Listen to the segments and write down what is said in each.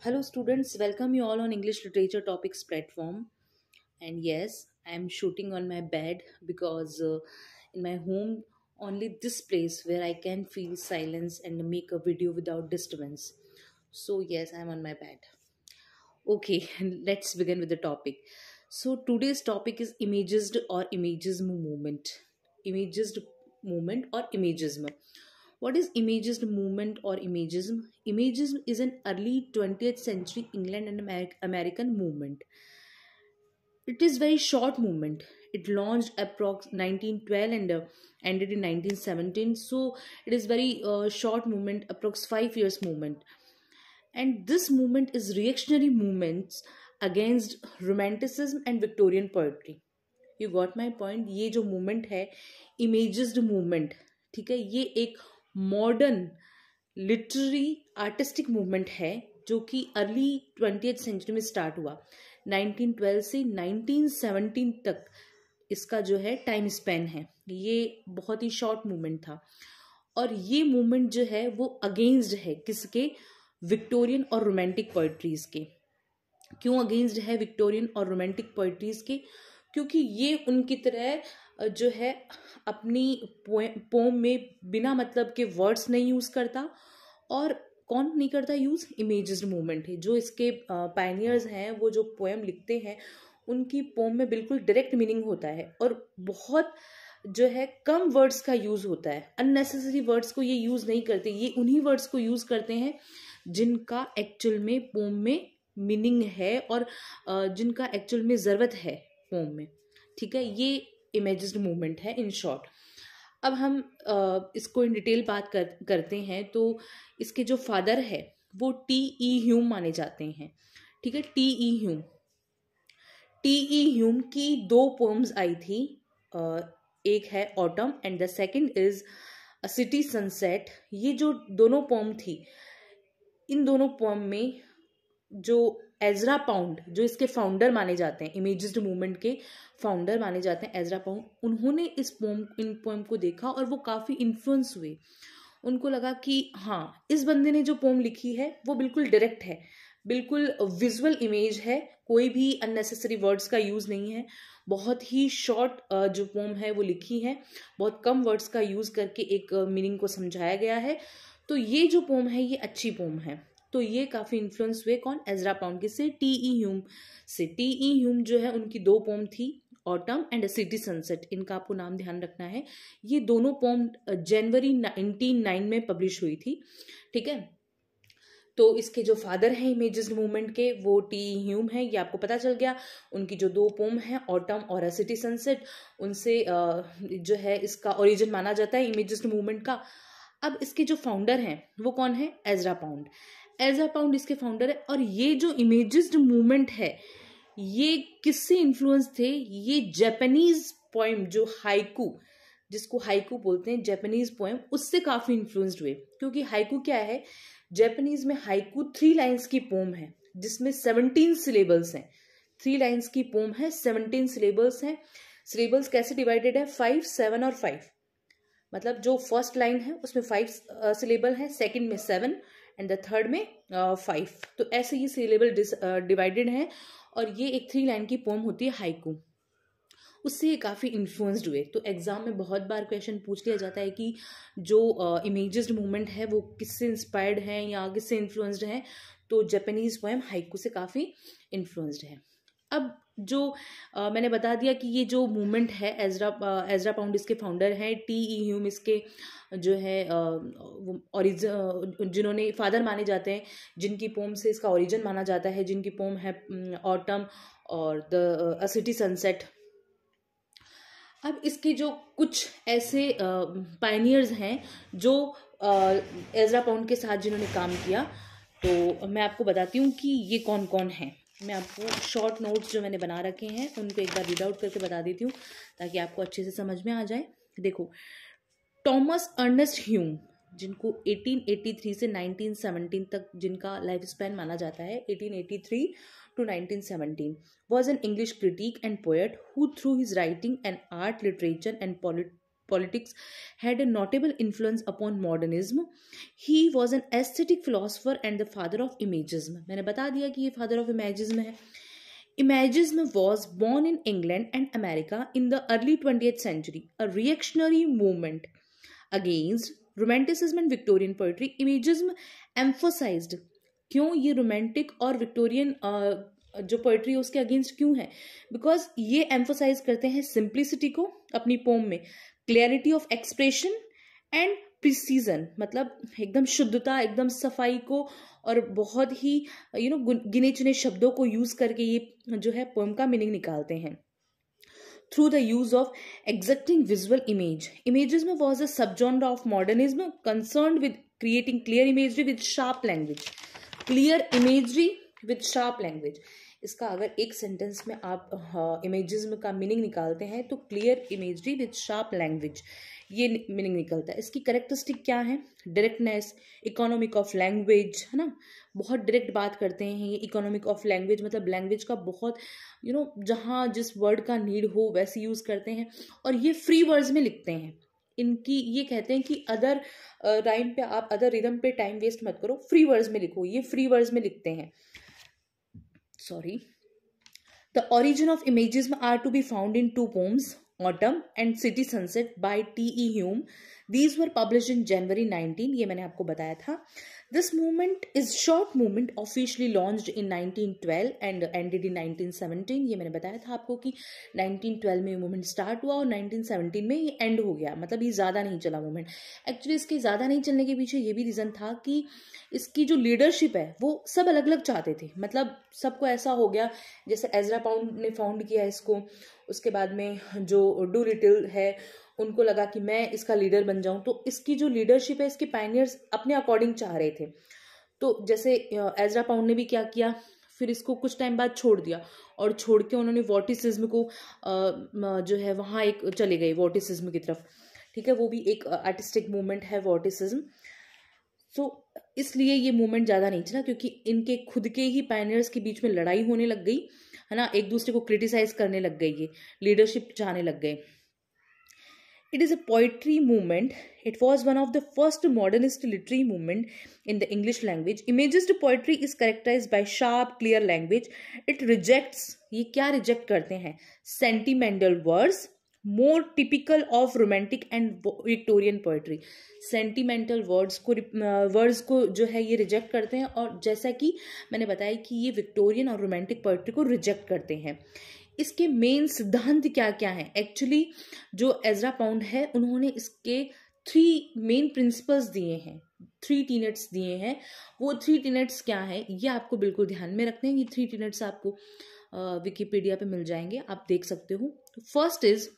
Hello, students. Welcome you all on English Literature Topics platform. And yes, I am shooting on my bed because in my home, only this place where I can feel silence and make a video without disturbance. So, yes, I'm on my bed. Okay, let's begin with the topic. So, today's topic is imagism or imagism movement. Imagism movement or imagism. What is imagism movement or imagism? Imagism is an early 20th century England and American movement. It is very short movement. It launched approx 1912 and ended in 1917. So it is very short movement, approx 5 years movement. And this movement is reactionary movements against romanticism and Victorian poetry. You got my point. ये जो movement है इमेजिज्ड movement, ठीक है, ये एक modern literary artistic movement है जो कि अर्ली 20th सेंचुरी में स्टार्ट हुआ. 1912 से 1917 तक इसका जो है टाइम स्पेन है. ये बहुत ही शॉर्ट मूवमेंट था और ये मूवमेंट जो है वो अगेंस्ट है किसके? विक्टोरियन और रोमांटिक पोइट्रीज के. क्यों अगेंस्ट है विक्टोरियन और रोमांटिक पोइट्रीज के? क्योंकि ये उनकी तरह जो है अपनी पोम में बिना मतलब के वर्ड्स नहीं यूज करता. और कौन नहीं करता यूज? इमेजिज्ड मूवमेंट है. जो इसके पायनियर्स हैं, वो जो पोएम लिखते हैं उनकी पोम में बिल्कुल डायरेक्ट मीनिंग होता है और बहुत जो है कम वर्ड्स का यूज होता है. अननेसेसरी वर्ड्स को ये यूज नहीं करते. ये उन्हीं वर्ड्स को यूज करते हैं जिनका एक्चुअल में पोम में मीनिंग है और जिनका एक्चुअल में ज़रूरत है पोम में. ठीक है, ये इमेजिज्ड मूवमेंट है इन शॉर्ट. अब हम इसको इन डिटेल बात करते हैं. तो इसके जो फादर है वो टी.ई. ह्यूम माने जाते हैं. ठीक है, टी.ई. ह्यूम की 2 पोम्स आई थी. एक है autumn and the second is a city sunset. ये जो दोनों पोम थी, इन दोनों पोम में जो एजरा पाउंड, जो इसके फाउंडर माने जाते हैं, इमेजिज्ड मूवमेंट के फाउंडर माने जाते हैं एजरा पाउंड, उन्होंने इन पोम को देखा और वो काफ़ी इन्फ्लुएंस हुए. उनको लगा कि हाँ, इस बंदे ने जो पोम लिखी है वो बिल्कुल डायरेक्ट है, बिल्कुल विजुअल इमेज है, कोई भी अननेसेसरी वर्ड्स का यूज़ नहीं है. बहुत ही शॉर्ट जो पोम है वो लिखी है, बहुत कम वर्ड्स का यूज़ करके एक मीनिंग को समझाया गया है. तो ये जो पोम है ये अच्छी पोम है. तो ये काफ़ी इन्फ्लुएंस हुए कौन? एजरा पाउंड से, टी.ई. ह्यूम से. टी.ई. ह्यूम जो है उनकी 2 पोम थी, ऑटम एंड सिटी सनसेट. इनका आपको नाम ध्यान रखना है. ये दोनों पोम जनवरी 1909 में पब्लिश हुई थी. ठीक है, तो इसके जो फादर हैं इमेजिज्ड मूवमेंट के वो टी.ई. ह्यूम है, ये आपको पता चल गया. उनकी जो 2 पोम हैं ऑटम और सिटी सनसेट, उनसे जो है इसका ओरिजिन माना जाता है इमेजिज्ड मूवमेंट का. अब इसके जो फाउंडर हैं वो कौन है? Ezra pound. एजरा पाउंड इसके फाउंडर है. और ये जो इमेजिज्ड मूवमेंट है ये किससे इन्फ्लुएंस थे? ये जापानीज पोएम जो हाइकू, जिसको हाइकू बोलते हैं, जापानीज पोएम, उससे काफी इन्फ्लुएंस्ड हुए. क्योंकि हाइकू क्या है? जापानीज में हाइकू 3 लाइन्स की पोम है जिसमें 17 सिलेबल्स हैं. 3 लाइन्स की पोम है, 17 सिलेबल्स हैं. सिलेबल्स कैसे डिवाइडेड है? 5, 7 और 5. मतलब जो फर्स्ट लाइन है उसमें 5 सिलेबल है, सेकंड में 7 एंड द थर्ड में 5. तो ऐसे ये सिलेबल डिवाइडेड हैं और ये एक 3 लाइन की पोम होती है हाइकू. उससे ये काफ़ी इन्फ्लुएंस्ड हुए. तो एग्जाम में बहुत बार क्वेश्चन पूछ लिया जाता है कि जो इमेजिज्ड मूवमेंट है वो किससे इंस्पायर्ड है या किससे इन्फ्लुएंस्ड है. तो जापानीज पोएम हाइकू से काफ़ी इन्फ्लुएंस्ड है. अब जो मैंने बता दिया कि ये जो मूवमेंट है, एजरा पाउंड इसके फाउंडर हैं, टी.ई. ह्यूम इसके जो है जिन्होंने फादर माने जाते हैं, जिनकी पोम से इसका ओरिजिन माना जाता है, जिनकी पोम है ऑटम और द सिटी सनसेट. अब इसके जो कुछ ऐसे पायनियर्स हैं जो एजरा पाउंड के साथ जिन्होंने काम किया, तो मैं आपको बताती हूँ कि ये कौन कौन हैं. मैं आपको शॉर्ट नोट्स जो मैंने बना रखे हैं उनको एक बार रीड आउट करके बता देती हूँ ताकि आपको अच्छे से समझ में आ जाए. देखो, टॉमस अर्नेस्ट ह्यूम, जिनको 1883 से 1917 तक जिनका लाइफ स्पैन माना जाता है, 1883 to 1917, was an English critic and poet who through his writing and art, literature and politics had a notable influence upon modernism. He was an aesthetic philosopher and the father of imagism. मैंने बता दिया कि ये father of imagism है. Imagism was born in England and America in the early 20th century, a reactionary movement against romanticism and Victorian poetry. Imagism emphasized, क्यों ये romantic और Victorian जो पोइट्री है उसके अगेंस्ट क्यों है? बिकॉज ये एम्फोसाइज करते हैं सिंप्लिसिटी को अपनी पोम में, clarity of expression and precision, मतलब एकदम शुद्धता, एकदम सफाई को, और बहुत ही गिने चुने शब्दों को यूज करके ये जो है पोम का मीनिंग निकालते हैं. Through the use of exacting visual image. Imagism was a subgenre of modernism concerned with creating clear imagery with sharp language. Clear imagery with sharp language. इसका अगर एक सेंटेंस में आप इमेजिज्म का मीनिंग निकालते हैं तो clear imagery with sharp language, ये मीनिंग निकलता है. इसकी करेक्टरिस्टिक क्या है? डायरेक्टनेस, इकोनॉमिक ऑफ लैंग्वेज, है ना, बहुत डायरेक्ट बात करते हैं ये. इकोनॉमिक ऑफ लैंग्वेज मतलब लैंग्वेज का बहुत जहाँ जिस वर्ड का नीड हो वैसे यूज करते हैं. और ये फ्री वर्ड्स में लिखते हैं. इनकी ये कहते हैं कि अदर राइम पे आप, अदर रिदम पे टाइम वेस्ट मत करो, फ्री वर्ड्स में लिखो. ये फ्री वर्ड्स में लिखते हैं. Sorry. The origin of imagism are to be found in two poems, Autumn and City Sunset by T.E. Hume. These were published in January 19. ये मैंने आपको बताया था. This movement is short movement officially launched in 1912 and ended in 1917. ये मैंने बताया था आपको कि 1912 में ये मूवमेंट स्टार्ट हुआ और 1917 में ये एंड हो गया. मतलब ये ज़्यादा नहीं चला मूवमेंट. एक्चुअली इसके ज़्यादा नहीं चलने के पीछे ये भी रीज़न था कि इसकी जो लीडरशिप है वो सब अलग अलग चाहते थे. मतलब सबको ऐसा हो गया जैसे एजरा पाउंड ने फाउंड किया इसको, उसके बाद में जो डू लिटिल है उनको लगा कि मैं इसका लीडर बन जाऊं. तो इसकी जो लीडरशिप है इसके पायनियर्स अपने अकॉर्डिंग चाह रहे थे. तो जैसे एजरा पाउंड ने भी क्या किया, फिर इसको कुछ टाइम बाद छोड़ दिया और छोड़ के उन्होंने वॉटिसिज्म को जो है वहाँ एक चले गए वॉटिसिज्म की तरफ. ठीक है, वो भी एक आर्टिस्टिक मूवमेंट है वॉटिसिज्म. सो इसलिए ये मूवमेंट ज़्यादा नहीं चला क्योंकि इनके खुद के ही पायनियर्स के बीच में लड़ाई होने लग गई, है ना, एक दूसरे को क्रिटिसाइज करने लग गई, ये लीडरशिप चाहने लग गए. It is a poetry movement. It was one of the first modernist literary movement in the English language. Imagist poetry is characterized by sharp, clear language. It rejects, ये क्या reject करते हैं? Sentimental words, more typical of romantic and Victorian poetry. Sentimental words को जो है ये reject करते हैं, और जैसा कि मैंने बताया कि ये विक्टोरियन और रोमांटिक पोएट्री को रिजेक्ट करते हैं. इसके मेन सिद्धांत क्या क्या हैं? एक्चुअली जो एजरा पाउंड है उन्होंने इसके 3 मेन प्रिंसिपल्स दिए हैं, 3 टीनेट्स दिए हैं. वो 3 टीनेट्स क्या है ये आपको बिल्कुल ध्यान में रखने हैं. ये 3 टीनेट्स आपको विकिपीडिया पे मिल जाएंगे, आप देख सकते हो. First is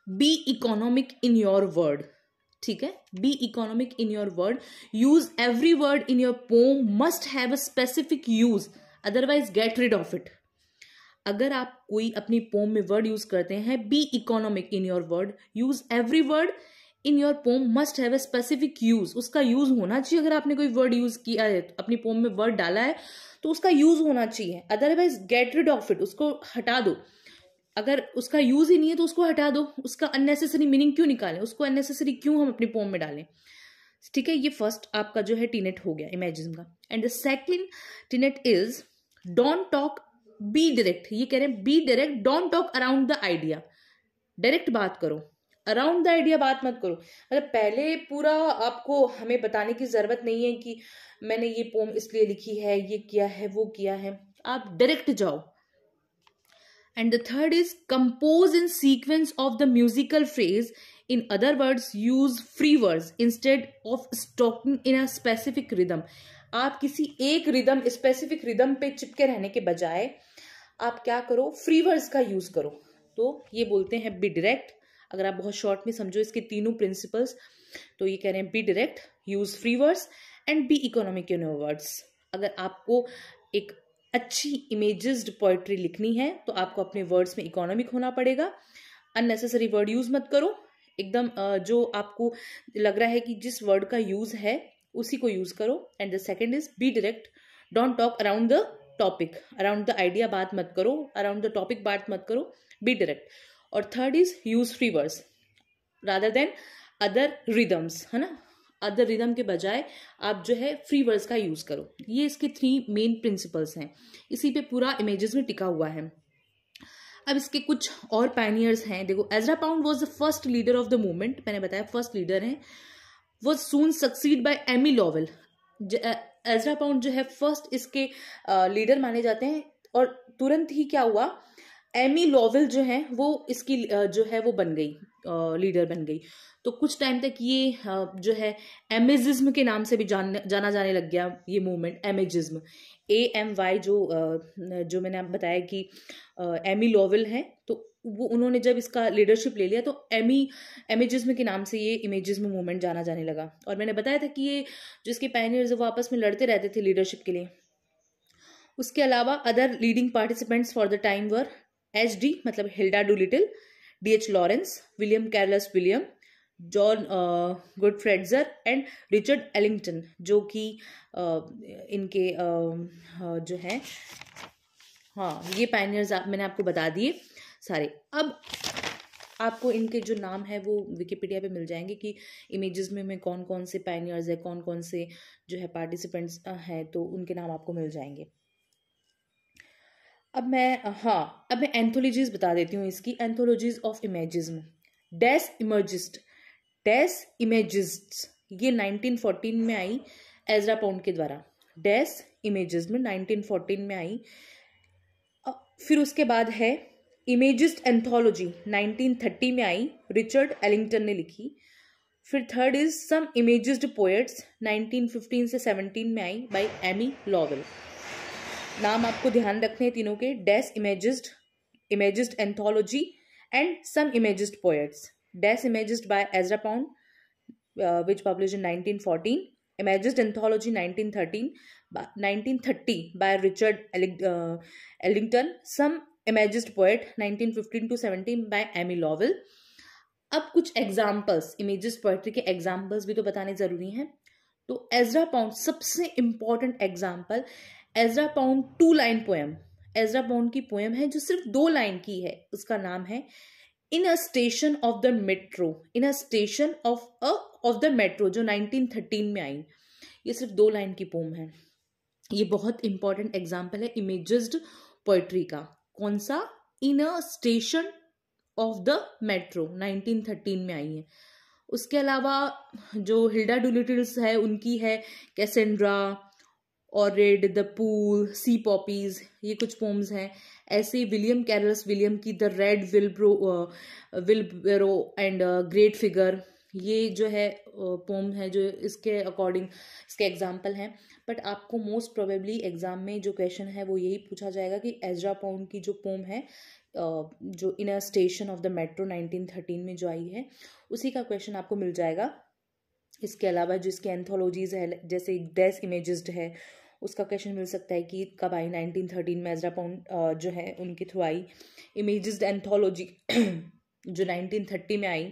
be economic in your word. ठीक है, be economic in your word. Use every word in your poem must have a specific use, otherwise get rid of it. अगर आप कोई अपनी पोम में वर्ड यूज करते हैं, be economic in your word, use every word in your poem must have a specific use. उसका use होना चाहिए. अगर आपने कोई वर्ड यूज किया है, अपनी पोम में वर्ड डाला है, तो उसका यूज होना चाहिए. Otherwise get rid of it, उसको हटा दो. अगर उसका यूज ही नहीं है तो उसको हटा दो. उसका अननेसेसरी मीनिंग क्यों निकालें, उसको अननेसेसरी क्यों हम अपनी पोम में डालें. ठीक है, ये फर्स्ट आपका जो है टीनेट हो गया इमेजिज्म का. And the second tenet is don't talk, be direct. ये कह रहे हैं be direct, don't talk around the idea. Direct बात करो, अराउंड द आइडिया बात मत करो. मतलब पहले पूरा आपको हमें बताने की जरूरत नहीं है कि मैंने ये पोम इसलिए लिखी है, ये किया है, वो किया है. आप डायरेक्ट जाओ. And the third is compose in sequence of the musical phrase. In other words use free words instead of stocking in a specific rhythm. आप किसी एक रिदम, स्पेसिफिक रिदम पे चिपके रहने के बजाय आप क्या करो, फ्री वर्ड्स का यूज करो. तो ये बोलते हैं बी डायरेक्ट. अगर आप बहुत शॉर्ट में समझो इसके तीनों प्रिंसिपल्स, तो ये कह रहे हैं be direct, use free words and be economic in your words. अगर आपको एक अच्छी इमेजिज्ड पोएट्री लिखनी है तो आपको अपने वर्ड्स में इकोनॉमिक होना पड़ेगा. अननेसेसरी वर्ड यूज मत करो. एकदम जो आपको लग रहा है कि जिस वर्ड का यूज है उसी को यूज करो. And the second is be direct, don't talk around the topic, around the idea बात मत करो, अराउंड द टॉपिक बात मत करो, बी डायरेक्ट. और third is use free words. Rather than other rhythms, है ना, अदर रिदम के बजाय आप जो है फ्री वर्ड्स का यूज करो। ये इसके 3 मेन प्रिंसिपल्स हैं, इसी पे पूरा इमेजेस में टिका हुआ है। अब इसके कुछ और पायनियर्स हैं। देखो, Ezra Pound was the first leader of the movement, मैंने बताया फर्स्ट लीडर हैं। वो soon succeed by Amy Lowell. Ezra Pound जो है फर्स्ट इसके लीडर माने जाते हैं, और तुरंत ही क्या हुआ, एमी लॉवेल जो है वो इसकी जो है वो बन गई, लीडर बन गई। तो कुछ टाइम तक ये जो है एमेजिज्म के नाम से भी जाना जाने लग गया ये मूवमेंट, एमेजिज्म, AMY, जो मैंने आप बताया कि एमी लॉवेल है, तो वो उन्होंने जब इसका लीडरशिप ले लिया तो एमेजिज्म के नाम से ये इमेजिज्म मूवमेंट जाना जाने लगा। और मैंने बताया था कि ये जो इसके पायनियर्स वो आपस में लड़ते रहते थे लीडरशिप के लिए। उसके अलावा other leading participants for the time were HD मतलब Hilda Doolittle, DH Lawrence, William Carlos William, John Gould Fletcher and Richard Aldington, जो कि इनके जो है, हाँ, ये पायनियर्स मैंने आपको बता दिए सारे। अब आपको इनके जो नाम है वो विकिपीडिया पे मिल जाएंगे कि इमेजेस में कौन कौन से पायनियर्स है, कौन कौन से जो है पार्टिसिपेंट्स हैं, तो उनके नाम आपको मिल जाएंगे। अब मैं एंथोलॉजीज बता देती हूँ इसकी। एंथोलॉजीज ऑफ इमेजिज्म, डेस इमेजिस्ट्स, ये 1914 में आई एजरा पाउंड के द्वारा। डेस इमेजिज्म 1914 में आई। फिर उसके बाद है इमेजिस्ट एंथोलॉजी, 1930 में आई, रिचर्ड एलिंगटन ने लिखी। फिर third is some imagist poets, 1915 से 17 में आई बाय एमी लॉवेल। नाम आपको ध्यान रखने हैं तीनों के, Des Imagistes anthology and some imagist poets. Des Imagistes by Ezra Pound which published in 1914, Imagist Anthology 1930 by Richard Ellington, Some Imagist Poet 1915 to 17 by Amy Lowell। अब कुछ एग्जाम्पल्स, इमेजिस्ट पोएट्री के एग्जाम्पल्स भी तो बताने जरूरी हैं। तो Ezra pound सबसे important example, Ezra pound 2 line poem. Ezra pound की पोएम है जो सिर्फ 2 लाइन की है, उसका नाम है in a station of the metro, in a station of the metro, जो 1913 में आई। ये सिर्फ 2 लाइन की पोम है। ये बहुत इंपॉर्टेंट एग्जाम्पल है इमेजिस्ट पोएट्री का। कौन सा? इन a station of the metro, 1913 में आई है। उसके अलावा जो हिल्डा डूलिटिल्स है उनकी है Cassandra, Oread, the pool, sea poppies, ये कुछ पोम्स हैं। ऐसे विलियम कैरलस विलियम की the red wheelbarrow and great figure, ये जो है पोम है जो इसके अकॉर्डिंग इसके एग्जाम्पल हैं। बट आपको मोस्ट प्रोबेबली एग्जाम में जो क्वेश्चन है वो यही पूछा जाएगा कि एजरा पाउंड की जो पोम है जो इन a station of the metro 1913 में जो आई है, उसी का क्वेश्चन आपको मिल जाएगा। इसके अलावा जो इसके एंथोलॉजीज है, जैसे डेस इमेजिस्ट है, उसका क्वेश्चन मिल सकता है कि कब आई, 1913 में एजरा पाउंड जो है उनके थ्रू आई। इमेजिस्ट एंथोलॉजी जो 1930 में आई,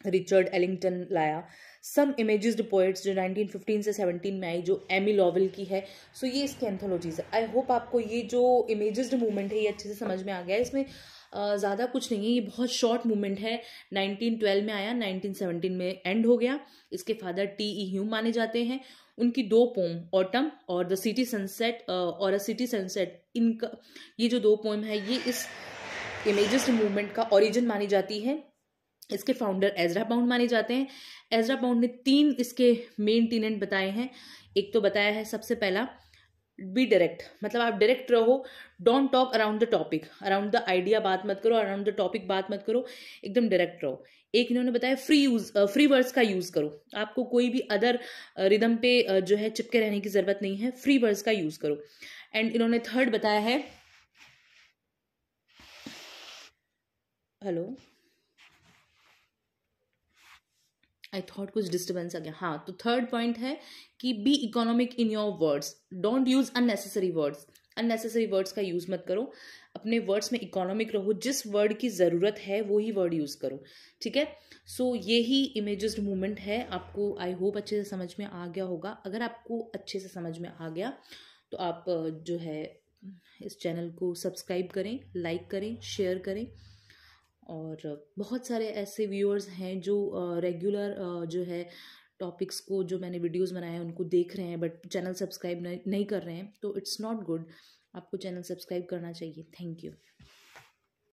रिचर्ड एलिंगटन लाया। सम इमेजिस्ट पोएट्स जो 1915 से 17 में आई, जो एमी लॉवेल की है। सो ये इसके एंथोलॉजीज है। आई होप आपको ये जो इमेजिस्ट मूवमेंट है ये अच्छे से समझ में आ गया है। इसमें ज़्यादा कुछ नहीं है, ये बहुत शॉर्ट मूवमेंट है। 1912 में आया, 1917 में एंड हो गया। इसके फादर T.E. ह्यूम माने जाते हैं। उनकी 2 पोम, ऑटम और द सिटी सनसेट और अ सिटी सनसेट, इनका ये जो 2 पोम है ये इस इमेजिस्ट मूवमेंट का ओरिजिन मानी जाती है। इसके फाउंडर एजरा पाउंड माने जाते हैं। एजरा पाउंड ने 3 इसके मेन टीनेट बताए हैं। एक तो बताया है सबसे पहला, बी डायरेक्ट, मतलब आप डायरेक्ट रहो, don't talk around the topic, around the idea बात मत करो, अराउंड द टॉपिक बात मत करो, एकदम डायरेक्ट रहो। एक इन्होंने बताया फ्री वर्ड्स का यूज करो, आपको कोई भी अदर रिदम पे जो है चिपके रहने की जरूरत नहीं है, फ्री वर्ड्स का यूज करो। एंड इन्होंने थर्ड बताया है, हेलो आई थॉट कुछ डिस्टर्बेंस आ गया। हाँ, तो थर्ड पॉइंट है कि B economic in your words, don't use unnecessary words. Unnecessary words का यूज मत करो, अपने वर्ड्स में इकोनॉमिक रहो, जिस वर्ड की ज़रूरत है वही वर्ड यूज़ करो, ठीक है। सो यही इमेजिस्ट मूवमेंट है। आपको आई होप अच्छे से समझ में आ गया होगा। अगर आपको अच्छे से समझ में आ गया तो आप जो है इस चैनल को सब्सक्राइब करें, लाइक करें, शेयर करें और बहुत सारे ऐसे व्यूअर्स हैं जो रेगुलर जो है टॉपिक्स को, जो मैंने वीडियोस बनाए हैं उनको देख रहे हैं बट चैनल सब्सक्राइब नहीं कर रहे हैं, तो इट्स नॉट गुड। आपको चैनल सब्सक्राइब करना चाहिए। Thank you.